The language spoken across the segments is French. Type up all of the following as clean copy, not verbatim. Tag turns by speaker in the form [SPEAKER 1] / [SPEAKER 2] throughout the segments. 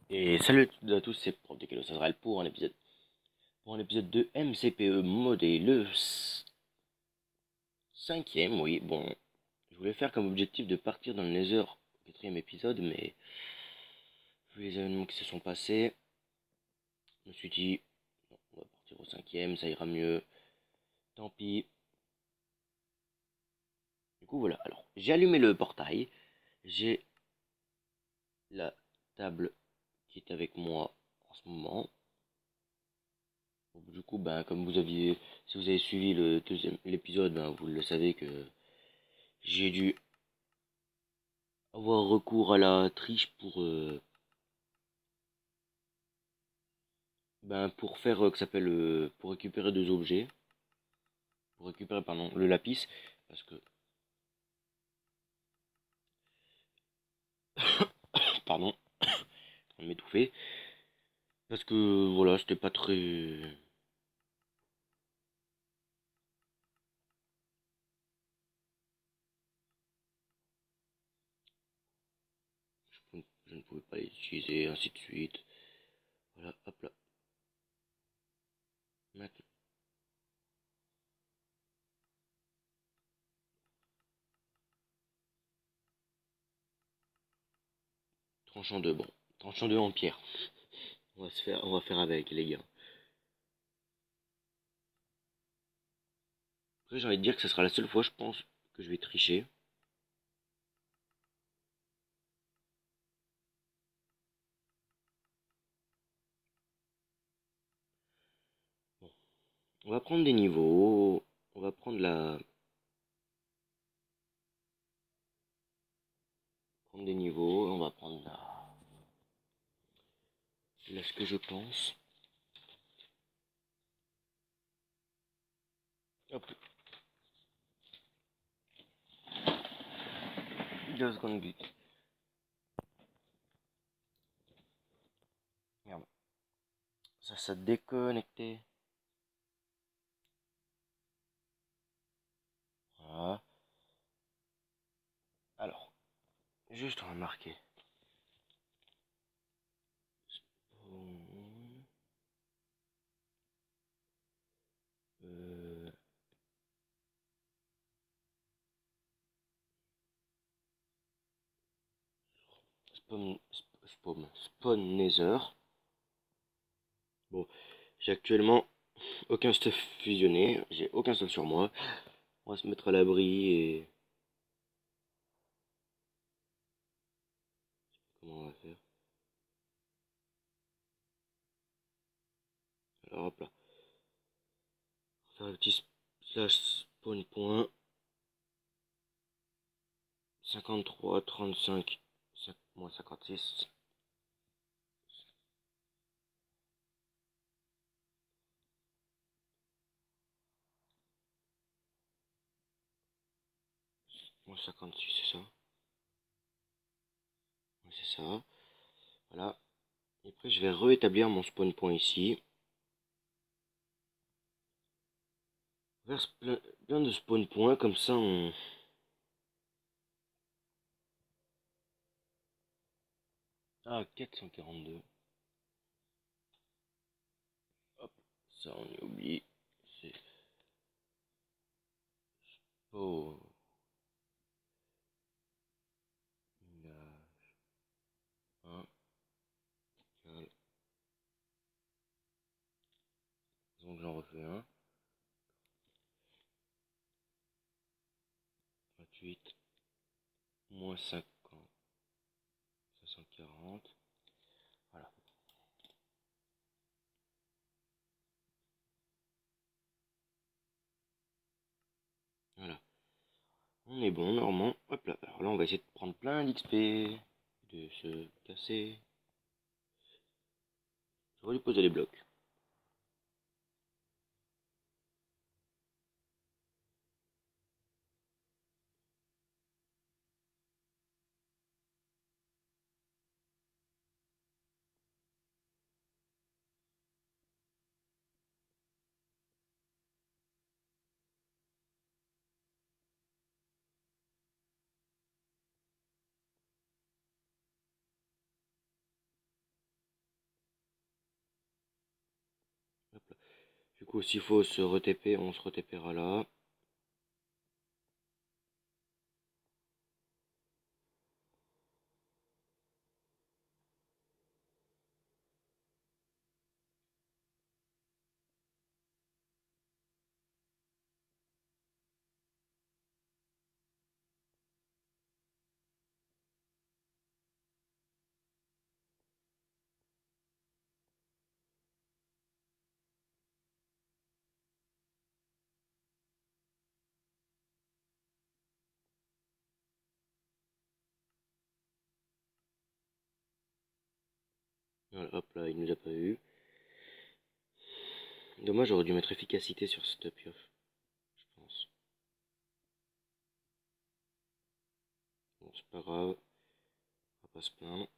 [SPEAKER 1] Et salut à toutes et à tous, c'est Prof de Sadral pour un épisode de MCPE modé, le cinquième, oui, bon, je voulais faire comme objectif de partir dans le Nether au quatrième épisode, mais vu les événements qui se sont passés, je me suis dit, non, on va partir au cinquième, ça ira mieux, tant pis. Du coup voilà, alors j'ai allumé le portail, j'ai la table qui est avec moi en ce moment. Donc, du coup, ben, comme vous aviez, si vous avez suivi le deuxième l'épisode, ben, vous le savez que j'ai dû avoir recours à la triche pour faire que s'appelle pour récupérer deux objets, pour récupérer pardon le lapis parce que pardon, je vais m'étouffer parce que voilà, c'était pas très je ne pouvais pas les utiliser ainsi de suite. Voilà, hop là. Maintenant, tranchant 2 bon, tranchant 2 en pierre. On va faire avec les gars. Après, j'ai envie de dire que ce sera la seule fois, je pense, que je vais tricher. Bon, on va prendre des niveaux, on va prendre des niveaux, on va prendre là ce que je pense. Hop, deux secondes. Merde, ça s'est déconnecté. Voilà. Alors, juste on va marquer. Euh, spawn nether. Bon, j'ai actuellement aucun stuff fusionné, j'ai aucun stuff sur moi. On va se mettre à l'abri et comment on va faire? Alors hop là, on va faire un petit slash spawn point 53 35 moins 56 moins 56 c'est ça? Ouais, c'est ça. Voilà. Et après je vais rétablir mon spawn point ici. Faire plein de spawn points comme ça on. Ah 442. Hop, ça on y oublie. C'est oh. Un, cal. Donc j'en refais un. 28. Moins 50. 540. Voilà. Voilà. On est bon, normalement. Hop là. Alors là, on va essayer de prendre plein d'XP. De se casser. Je vais lui poser les blocs. coup, s'il faut se re-TP, on se re-TPera là. Voilà, hop là, il nous a pas eu. Dommage, j'aurais dû mettre efficacité sur cette pioche, je pense. Bon, c'est pas grave, on va pas se plaindre.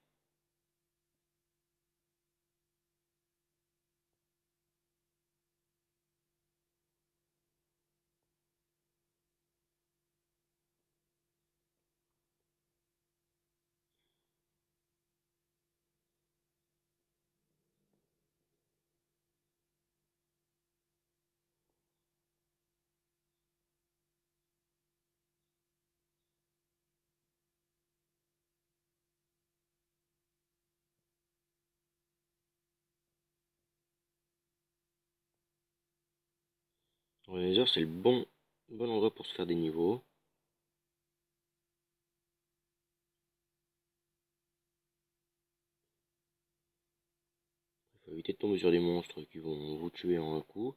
[SPEAKER 1] Le laser, c'est le bon endroit pour se faire des niveaux. Il faut éviter de tomber sur des monstres qui vont vous tuer en un coup.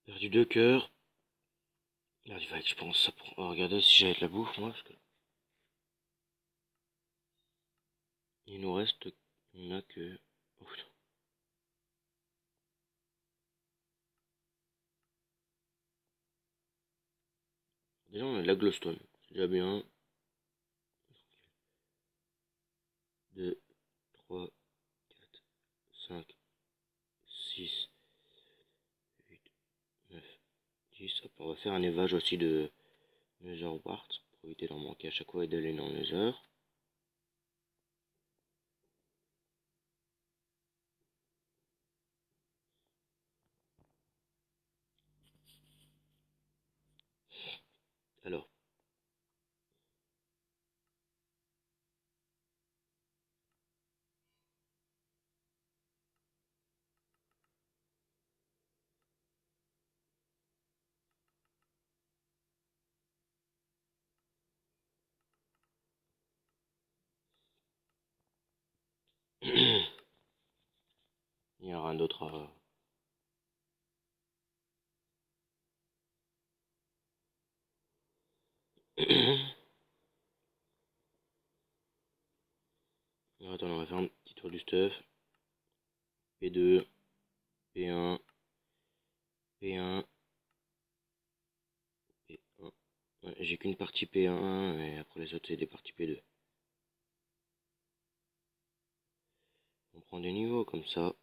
[SPEAKER 1] Perdu 2 cœurs. Là, il va que je pense ça pour regarder si j'avais de la bouffe, moi, parce que il nous reste, on a que. Oh, putain. Déjà, on a de la glowstone, c'est déjà bien. 2, 3, 4, 5, 6, 8, 9, 10. Hop, on va faire un évage aussi de Nether Wart pour éviter d'en manquer à chaque fois et d'aller dans le Nether. Alors, il n'y a rien d'autre à. Attends, on va faire un petit tour du stuff. P2, P1, P1, P1. Ouais, j'ai qu'une partie P1 et après les autres c'est des parties P2. On prend des niveaux comme ça.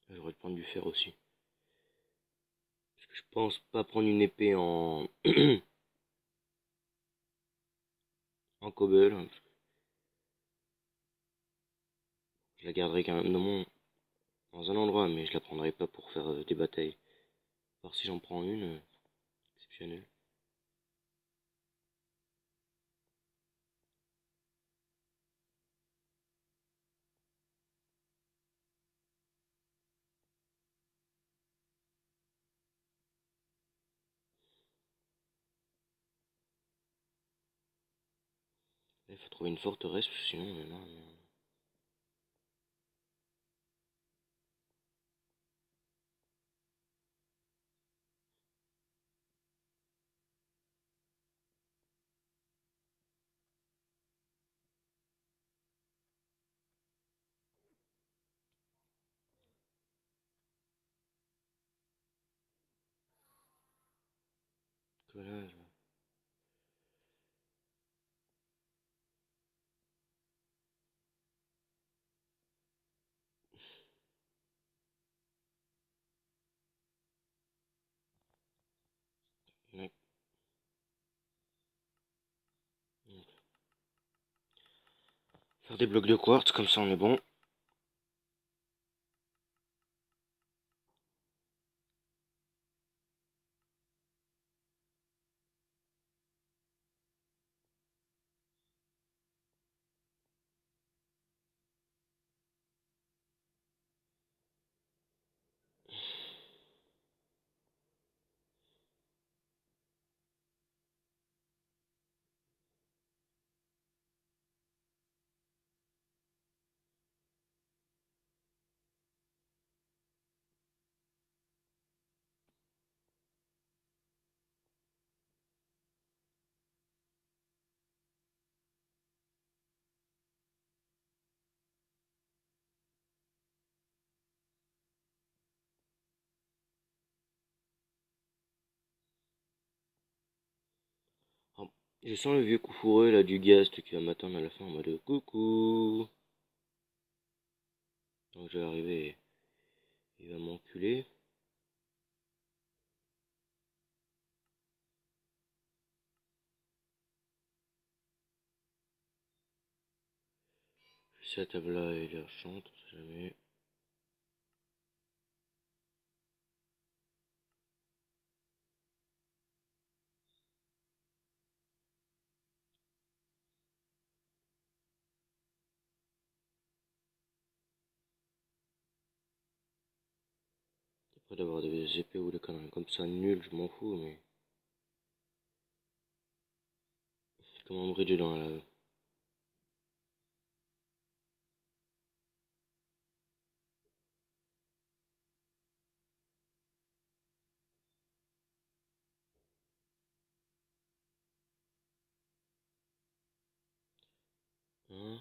[SPEAKER 1] Je devrais prendre du fer aussi. Je pense pas prendre une épée en, en cobble. Je la garderai quand même dans un endroit, mais je la prendrai pas pour faire des batailles. Alors si j'en prends une, exceptionnelle. Il faut trouver une forteresse, sinon on est là. Voilà, ouais. Faire des blocs de quartz, comme ça on est bon. Oh, je sens le vieux coup fourré là du guest qui va m'attendre à la fin en mode coucou. Donc je vais arriver, il va m'enculer. Si la table là il est chante, on sait jamais. Après d'avoir des épées ou des conneries comme ça nul, je m'en fous, mais comment me bridger dans la lave. Hein.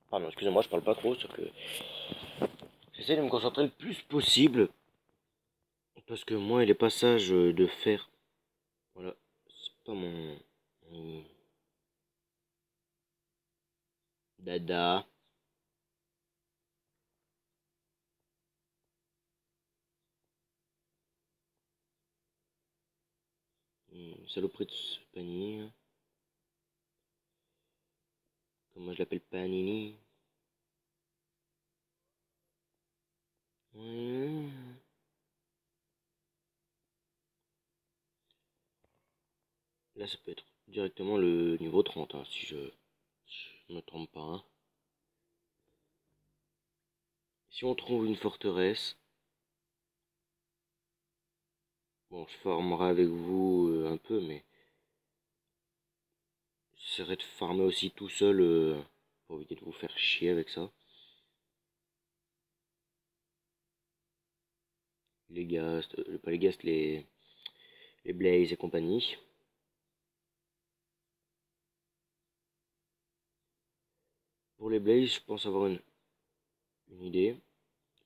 [SPEAKER 1] Pardon, excusez-moi, je parle pas trop, c'est que j'essaie de me concentrer le plus possible. Parce que moi et les passages de fer, voilà, c'est pas mon dada. Saloperie de ce panier. Comme moi je l'appelle Panini. Ouais. Là ça peut être directement le niveau 30 hein, si je me trompe pas. Hein. Si on trouve une forteresse, bon je farmerai avec vous un peu, mais j'essaierai de farmer aussi tout seul pour éviter de vous faire chier avec ça. Les ghasts, pas les ghasts, les Blaze et compagnie. Pour les Blaze, je pense avoir une idée.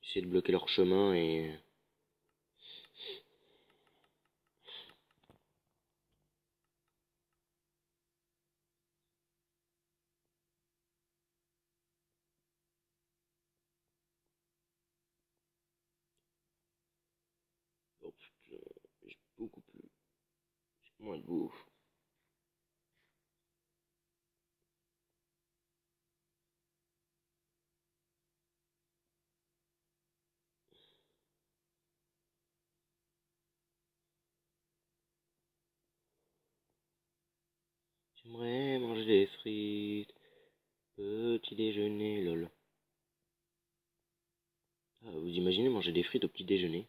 [SPEAKER 1] Essayer de bloquer leur chemin et... Oh putain, j'ai beaucoup plus... J'ai moins de bouffe. J'aimerais manger des frites. Petit déjeuner, lol. Ah, vous imaginez manger des frites au petit déjeuner?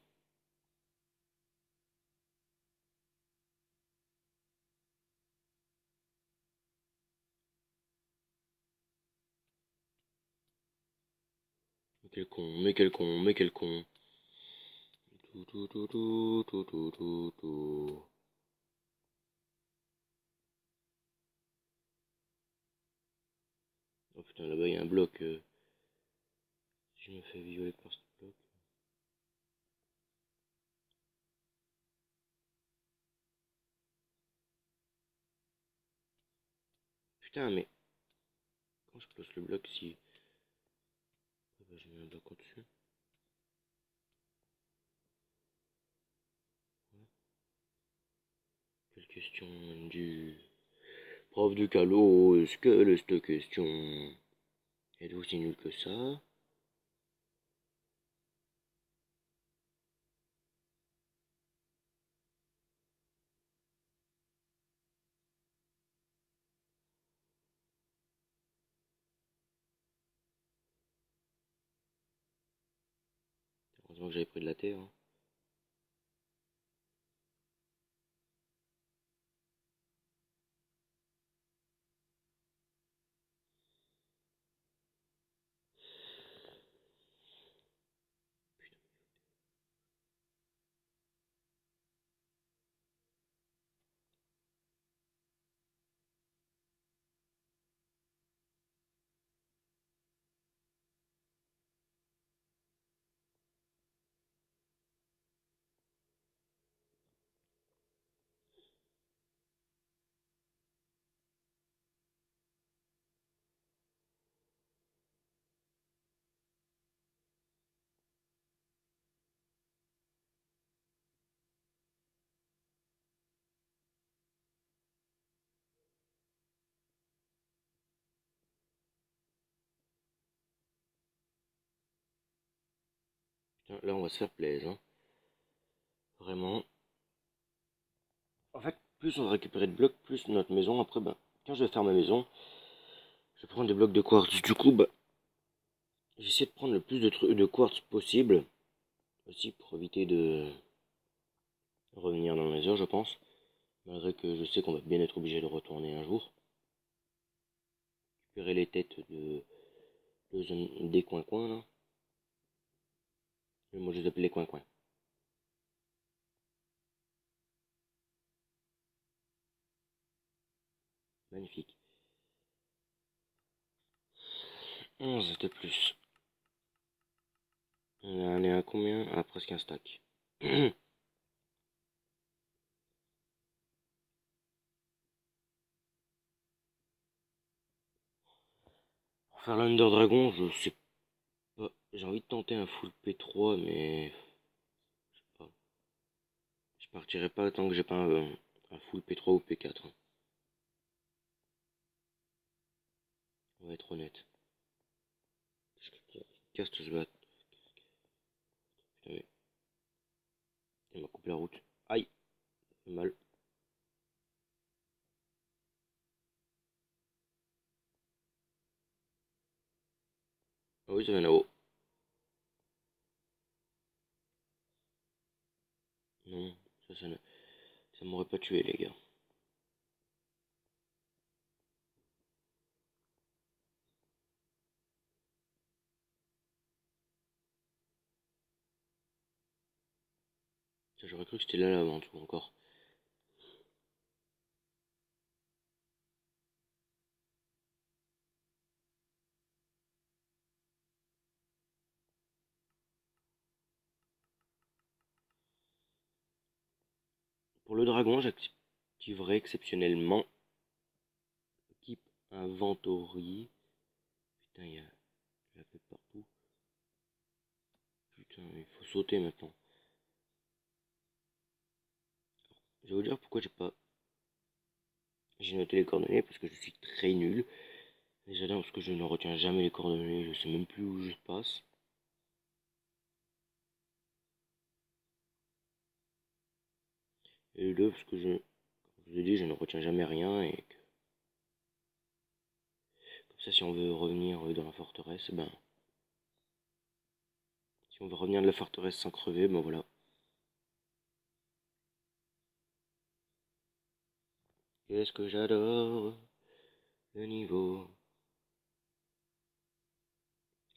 [SPEAKER 1] Mais quel con, mais quel con, mais quel con. Tout, tout, tout, tout, tout, tout, tout, tout. Oh putain, là-bas il y a un bloc. Si je me fais violer par ce bloc. Putain, mais comment je close le bloc si. Ah bah, j'ai mis un bloc au-dessus. Quelle question du. Prof du calo, est-ce que cette question. Êtes-vous si nul que ça? Heureusement que j'avais pris de la terre, hein. Putain, là on va se faire plaisir, hein. Vraiment. En fait, plus on va récupérer de blocs, plus notre maison. Après, ben, quand je vais faire ma maison, je vais prendre des blocs de quartz. Du coup, bah, j'essaie de prendre le plus de quartz possible. Aussi pour éviter de revenir dans les heures, je pense. Malgré que je sais qu'on va bien être obligé de retourner un jour. Récupérer les têtes des coins-coins, là. Et moi, je les appelle les coins-coins. Magnifique. 11 de plus. On est à combien? À presque un stack. Pour faire l'Under Dragon, je sais pas. J'ai envie de tenter un full P3, mais je sais pas. Je partirai pas tant que j'ai pas un full P3 ou P4, hein. On va être honnête. Casse ce bat. Putain, mais il m'a coupé la route. Aïe, ça fait mal. Ah oui, ça vient là-haut. Non, ça m'aurait pas tué, les gars. J'aurais cru que c'était là avant tout encore. Pour le dragon, j'activerai exceptionnellement Keep Inventory. Putain, il y a la fait partout. Putain, il faut sauter maintenant. Je vais vous dire pourquoi j'ai noté les coordonnées, parce que je suis très nul. Déjà d'un, parce que je ne retiens jamais les coordonnées, je sais même plus où je passe. Et deux, parce que comme je vous ai dit, je ne retiens jamais rien, et que, comme ça, si on veut revenir dans la forteresse, ben, si on veut revenir de la forteresse sans crever, ben voilà. Qu'est-ce que j'adore le niveau.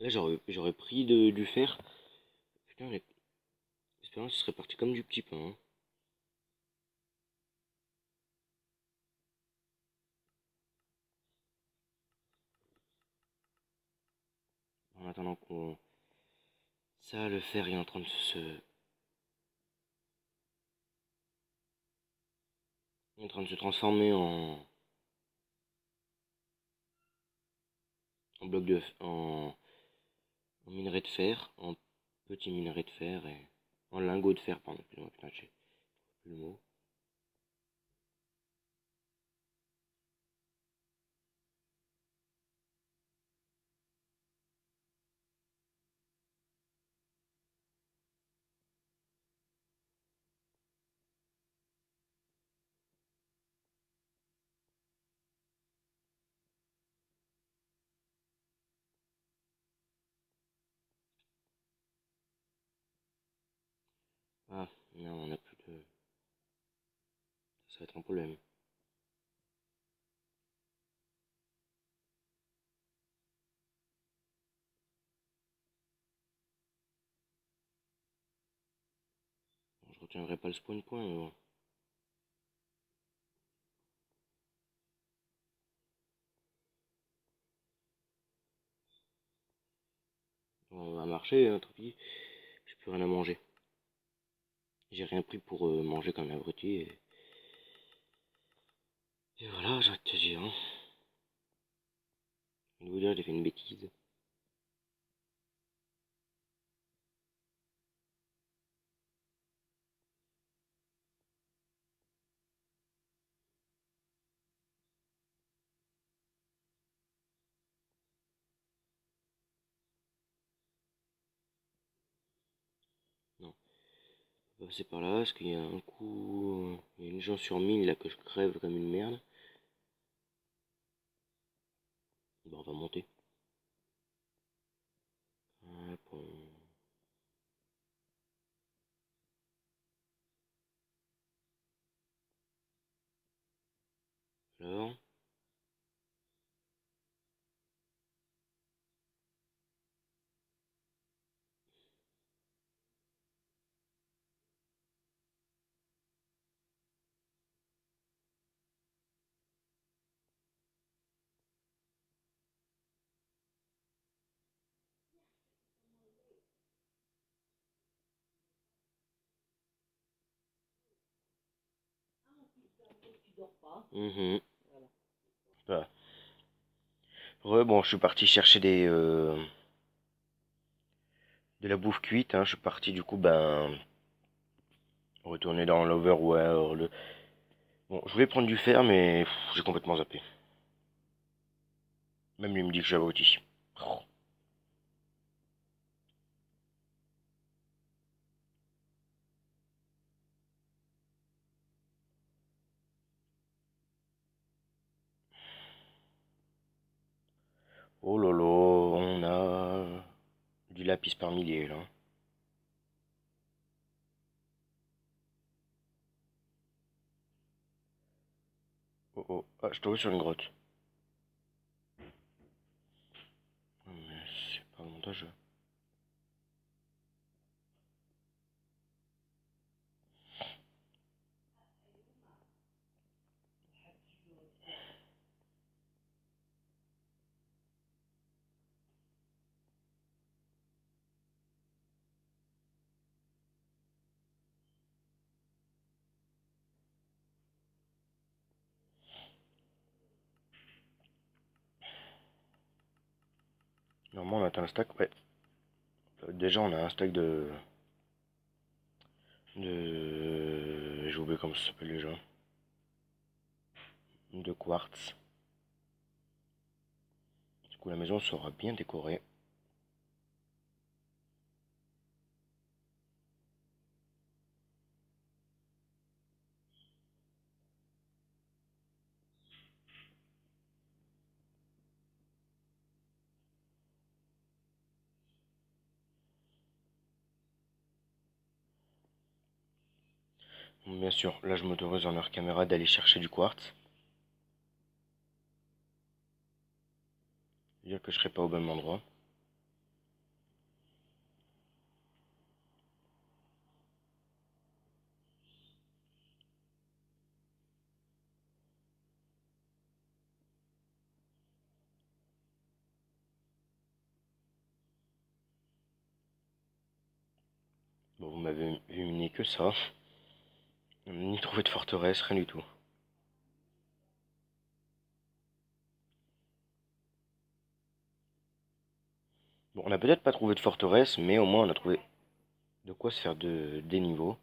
[SPEAKER 1] Là, j'aurais pris du fer. Putain, l'espérance serait parti comme du petit pain, hein. En attendant qu'on... Ça, le fer est en train de se transformer en bloc en minerai de fer, en petit minerai de fer et en lingot de fer, pardon, excusez-moi, putain, j'ai plus le mot. Ah, non, on a plus de... Ça va être un problème. Bon, je retiendrai pas le spawn point, mais bon. On va marcher, hein, tant pis. J'ai plus rien à manger. J'ai rien pris pour manger comme un abruti. Et voilà, j'ai envie de te dire, hein. Je vais vous dire, j'ai fait une bêtise. Non, on va passer par là, parce qu'il y a un coup... Il y a une chance sur 1000 là que je crève comme une merde. Bon, on va monter. Hop, alors... Mhm. Voilà. Bon, je suis parti chercher de la bouffe cuite, hein. Je suis parti, du coup, ben, retourner dans l'overworld. Bon, je voulais prendre du fer, mais j'ai complètement zappé. Même lui me dit que j'avais outil. Oh lolo, on a du lapis par milliers, là. Oh oh, ah, je tombe sur une grotte. Ah, mais c'est pas avantageux. Normalement, on a atteint le stack. Ouais. Déjà, on a un stack de. J'ai oublié comment ça s'appelle déjà. De quartz. Du coup, la maison sera bien décorée. Bon, bien sûr, là, je m'autorise en hors caméra d'aller chercher du quartz. Dire que je serai pas au même endroit. Bon, vous m'avez vu miner que ça. Ni trouvé de forteresse, rien du tout. Bon, on n'a peut-être pas trouvé de forteresse, mais au moins on a trouvé de quoi se faire des niveaux.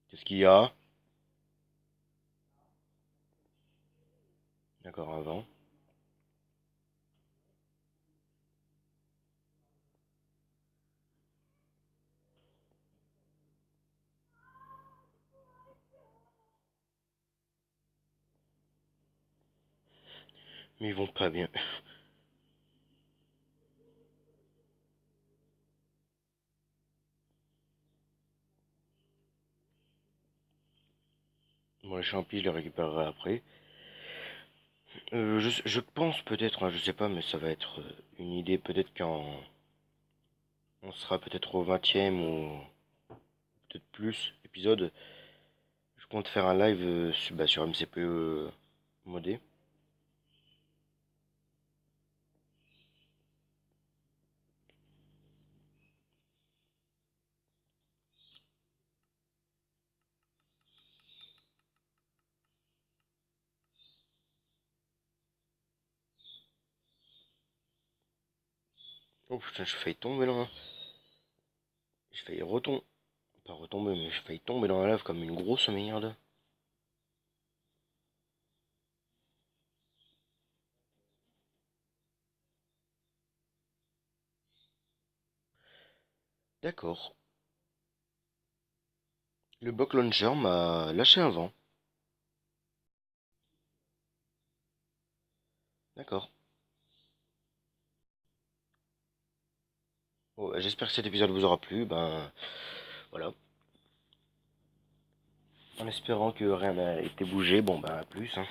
[SPEAKER 1] Qu'est-ce qu'il y a? D'accord, avant. Mais ils vont pas bien. Bon, les champis, je les récupérerai après. Je pense peut-être, hein, je sais pas, mais ça va être une idée. Peut-être quand on sera peut-être au 20e ou peut-être plus épisode. Je compte faire un live sur MCPE modé. Oh putain, je failli tomber là. J'ai failli retomber. Pas retomber, mais j'ai failli tomber dans la lave comme une grosse merde. D'accord. Le block launcher m'a lâché un vent. D'accord. Bon, bah, j'espère que cet épisode vous aura plu. Ben voilà. En espérant que rien n'a été bougé. Bon ben à plus, hein.